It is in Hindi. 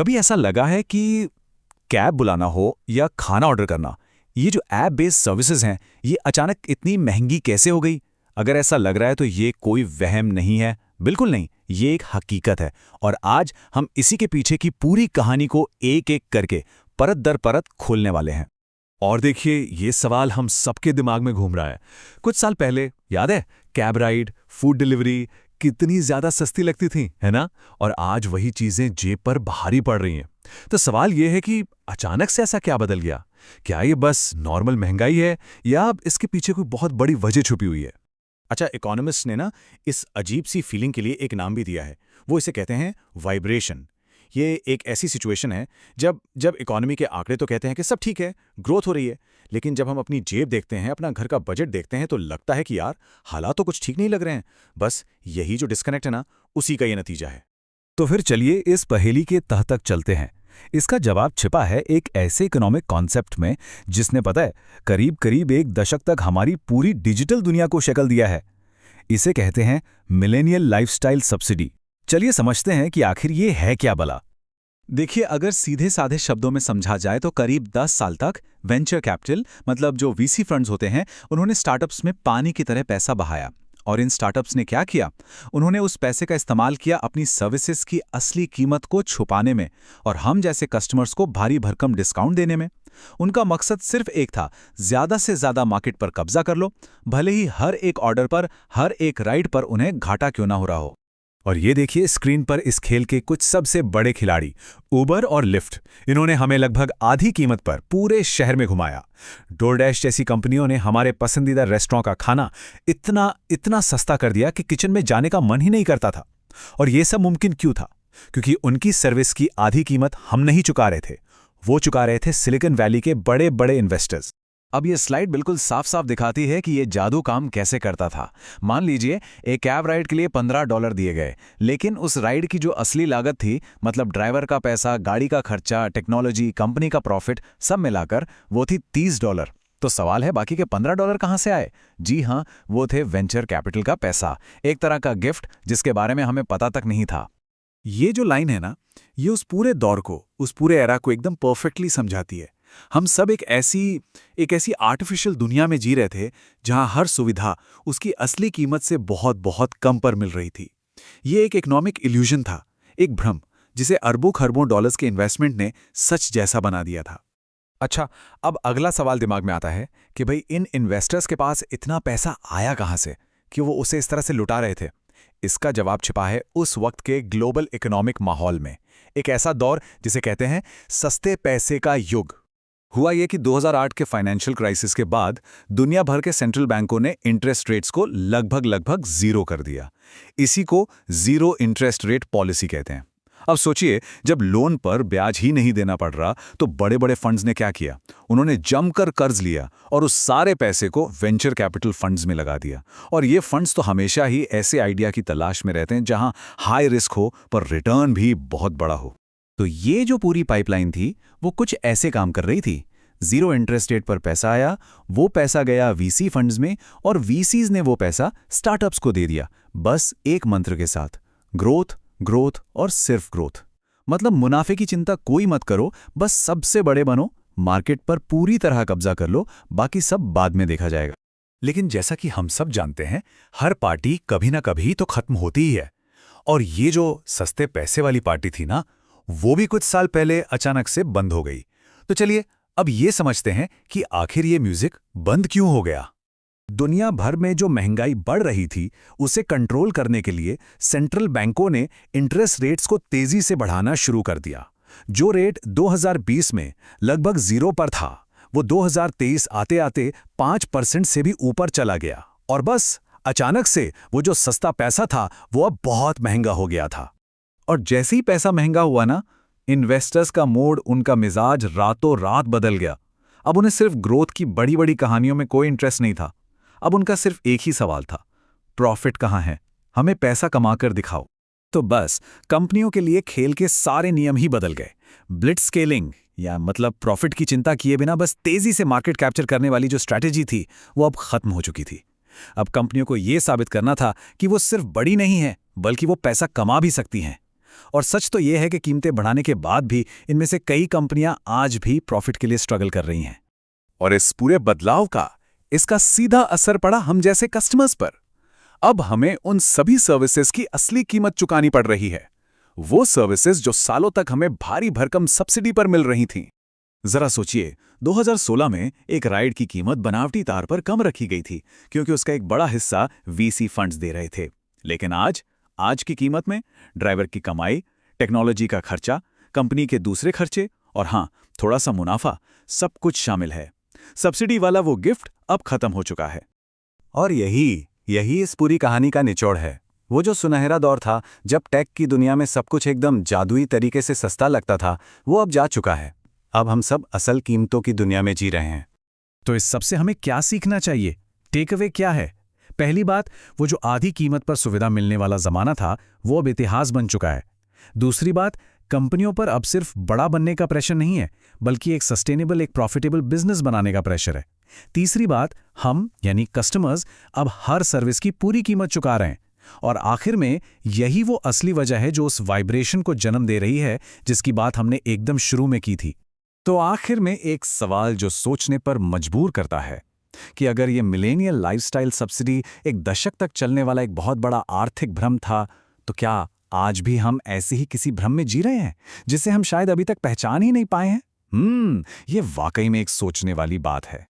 कभी ऐसा लगा है कि कैब बुलाना हो या खाना ऑर्डर करना, ये जो ऐप बेस्ड सर्विसेज हैं, ये अचानक इतनी महंगी कैसे हो गई? अगर ऐसा लग रहा है तो ये कोई वहम नहीं है, बिल्कुल नहीं, ये एक हकीकत है। और आज हम इसी के पीछे की पूरी कहानी को एक-एक करके परत दर परत खोलने वाले हैं। और देखिए, ये सवाल हम सबके दिमाग में घूम रहा है। कुछ साल पहले याद है, कैब राइड, फूड डिलीवरी कितनी ज्यादा सस्ती लगती थी, है ना? और आज वही चीजें जेब पर भारी पड़ रही हैं। तो सवाल ये है कि अचानक से ऐसा क्या बदल गया? क्या ये बस नॉर्मल महंगाई है या अब इसके पीछे कोई बहुत बड़ी वजह छुपी हुई है? अच्छा, इकोनॉमिस्ट ने ना इस अजीब सी फीलिंग के लिए एक नाम भी दिया है। वो इसे कहते हैं वाइब्रेशन। ये एक ऐसी सिचुएशन है जब जब इकोनॉमी के आंकड़े तो कहते हैं कि सब ठीक है, ग्रोथ हो रही है, लेकिन जब हम अपनी जेब देखते हैं, अपना घर का बजट देखते हैं, तो लगता है कि यार हालात तो कुछ ठीक नहीं लग रहे हैं। बस यही जो डिस्कनेक्ट है ना, उसी का ये नतीजा है। तो फिर चलिए इस पहेली के तह तक चलते हैं। इसका जवाब छिपा है एक ऐसे इकोनॉमिक कॉन्सेप्ट में जिसने, पता है, करीब करीब एक दशक तक हमारी पूरी डिजिटल दुनिया को शक्ल दिया है। इसे कहते हैं मिलेनियल लाइफस्टाइल सब्सिडी। चलिए समझते हैं कि आखिर ये है क्या भला। देखिए, अगर सीधे साधे शब्दों में समझा जाए तो करीब 10 साल तक वेंचर कैपिटल, मतलब जो वीसी फंड्स होते हैं, उन्होंने स्टार्टअप्स में पानी की तरह पैसा बहाया। और इन स्टार्टअप्स ने क्या किया? उन्होंने उस पैसे का इस्तेमाल किया अपनी सर्विसेज की असली कीमत को छुपाने में और हम जैसे कस्टमर्स को भारी भरकम डिस्काउंट देने में। उनका मकसद सिर्फ एक था, ज्यादा से ज्यादा मार्केट पर कब्जा कर लो, भले ही हर एक ऑर्डर पर, हर एक राइड पर उन्हें घाटा क्यों ना हो रहा हो। और ये देखिए स्क्रीन पर इस खेल के कुछ सबसे बड़े खिलाड़ी, उबर और लिफ्ट। इन्होंने हमें लगभग आधी कीमत पर पूरे शहर में घुमाया। डोरडैश जैसी कंपनियों ने हमारे पसंदीदा रेस्टोरेंट का खाना इतना इतना सस्ता कर दिया कि किचन में जाने का मन ही नहीं करता था। और ये सब मुमकिन क्यों था? क्योंकि उनकी सर्विस की आधी कीमत हम नहीं चुका रहे थे, वो चुका रहे थे सिलिकॉन वैली के बड़े बड़े इन्वेस्टर्स। अब ये स्लाइड बिल्कुल साफ साफ दिखाती है कि ये जादू काम कैसे करता था। मान लीजिए एक कैब राइड के लिए $15 दिए गए, लेकिन उस राइड की जो असली लागत थी, मतलब ड्राइवर का पैसा, गाड़ी का खर्चा, टेक्नोलॉजी, कंपनी का प्रॉफिट, सब मिलाकर वो थी $30। तो सवाल है, बाकी के $15 कहाँ से आए? जी हाँ, वो थे वेंचर कैपिटल का पैसा, एक तरह का गिफ्ट जिसके बारे में हमें पता तक नहीं था। ये जो लाइन है ना, ये उस पूरे दौर को, उस पूरे एरा को एकदम परफेक्टली समझाती है। हम सब एक ऐसी आर्टिफिशियल दुनिया में जी रहे थे जहां हर सुविधा उसकी असली कीमत से बहुत बहुत कम पर मिल रही थी। ये एक इकोनॉमिक इल्यूजन था, एक भ्रम जिसे अरबों खरबों डॉलर्स के इन्वेस्टमेंट ने सच जैसा बना दिया था। अच्छा, अब अगला सवाल दिमाग में आता है कि भाई इन इन्वेस्टर्स के पास इतना पैसा आया कहां से कि वो उसे इस तरह से लुटा रहे थे? इसका जवाब छिपा है उस वक्त के ग्लोबल इकोनॉमिक माहौल में। एक ऐसा दौर जिसे कहते हैं सस्ते पैसे का युग। हुआ यह कि 2008 के फाइनेंशियल क्राइसिस के बाद दुनिया भर के सेंट्रल बैंकों ने इंटरेस्ट रेट्स को लगभग जीरो कर दिया। इसी को जीरो इंटरेस्ट रेट पॉलिसी कहते हैं। अब सोचिए, जब लोन पर ब्याज ही नहीं देना पड़ रहा तो बड़े बड़े फंड्स ने क्या किया? उन्होंने जमकर कर्ज लिया और उस सारे पैसे को वेंचर कैपिटल फंड्स में लगा दिया। और ये फंड्स तो हमेशा ही ऐसे आइडिया की तलाश में रहते हैं जहां हाई रिस्क हो पर रिटर्न भी बहुत बड़ा हो। तो ये जो पूरी पाइपलाइन थी वो कुछ ऐसे काम कर रही थी। जीरो इंटरेस्ट रेट पर पैसा आया, वो पैसा गया वीसी फंड्स में और वीसीज ने वो पैसा स्टार्टअप्स को दे दिया, बस एक मंत्र के साथ, ग्रोथ, ग्रोथ और सिर्फ ग्रोथ। मतलब मुनाफे की चिंता कोई मत करो, बस सबसे बड़े बनो, मार्केट पर पूरी तरह कब्जा कर लो, बाकी सब बाद में देखा जाएगा। लेकिन जैसा कि हम सब जानते हैं, हर पार्टी कभी ना कभी तो खत्म होती ही है। और ये जो सस्ते पैसे वाली पार्टी थी ना, वो भी कुछ साल पहले अचानक से बंद हो गई। तो चलिए अब ये समझते हैं कि आखिर ये म्यूजिक बंद क्यों हो गया। दुनिया भर में जो महंगाई बढ़ रही थी, उसे कंट्रोल करने के लिए सेंट्रल बैंकों ने इंटरेस्ट रेट्स को तेजी से बढ़ाना शुरू कर दिया। जो रेट 2020 में लगभग जीरो पर था, वो 2023 आते आते 5% से भी ऊपर चला गया। और बस अचानक से वो जो सस्ता पैसा था वो अब बहुत महंगा हो गया था। और जैसे ही पैसा महंगा हुआ ना, इन्वेस्टर्स का मूड, उनका मिजाज रातों रात बदल गया। अब उन्हें सिर्फ ग्रोथ की बड़ी बड़ी कहानियों में कोई इंटरेस्ट नहीं था। अब उनका सिर्फ एक ही सवाल था, प्रॉफिट कहाँ है, हमें पैसा कमाकर दिखाओ। तो बस कंपनियों के लिए खेल के सारे नियम ही बदल गए। ब्लिट्ज स्केलिंग, या मतलब प्रॉफिट की चिंता किए बिना बस तेजी से मार्केट कैप्चर करने वाली जो स्ट्रैटेजी थी, वो अब खत्म हो चुकी थी। अब कंपनियों को यह साबित करना था कि वो सिर्फ बड़ी नहीं है, बल्कि वो पैसा कमा भी सकती हैं। और सच तो ये है कि कीमतें बढ़ाने के बाद भी इनमें से कई कंपनियां आज भी प्रॉफिट के लिए स्ट्रगल कर रही हैं। और इस पूरे बदलाव का इसका सीधा असर पड़ा हम जैसे कस्टमर्स पर। अब हमें उन सभी सर्विसेज की असली कीमत चुकानी पड़ रही है, वो सर्विसेज जो सालों तक हमें भारी भरकम सब्सिडी पर मिल रही थीं। जरा सोचिए, 2016 में एक राइड की कीमत बनावटी तार पर कम रखी गई थी क्योंकि उसका एक बड़ा हिस्सा वीसी फंड्स दे रहे थे। लेकिन आज की कीमत में ड्राइवर की कमाई, टेक्नोलॉजी का खर्चा, कंपनी के दूसरे खर्चे और हाँ, थोड़ा सा मुनाफा, सब कुछ शामिल है। सब्सिडी वाला वो गिफ्ट अब खत्म हो चुका है। और यही इस पूरी कहानी का निचोड़ है। वो जो सुनहरा दौर था जब टेक की दुनिया में सब कुछ एकदम जादुई तरीके से सस्ता लगता था, वो अब जा चुका है। अब हम सब असल कीमतों की दुनिया में जी रहे हैं। तो इस सब से हमें क्या सीखना चाहिए? टेक अवे क्या है? पहली बात, वो जो आधी कीमत पर सुविधा मिलने वाला जमाना था वो अब इतिहास बन चुका है। दूसरी बात, कंपनियों पर अब सिर्फ बड़ा बनने का प्रेशर नहीं है, बल्कि एक सस्टेनेबल, एक प्रॉफिटेबल बिजनेस बनाने का प्रेशर है। तीसरी बात, हम यानी कस्टमर्स अब हर सर्विस की पूरी कीमत चुका रहे हैं। और आखिर में यही वो असली वजह है जो उस वाइब्रेशन को जन्म दे रही है जिसकी बात हमने एकदम शुरू में की थी। तो आखिर में एक सवाल जो सोचने पर मजबूर करता है कि अगर ये मिलेनियल लाइफस्टाइल सब्सिडी एक दशक तक चलने वाला एक बहुत बड़ा आर्थिक भ्रम था, तो क्या आज भी हम ऐसे ही किसी भ्रम में जी रहे हैं जिसे हम शायद अभी तक पहचान ही नहीं पाए हैं? ये वाकई में एक सोचने वाली बात है।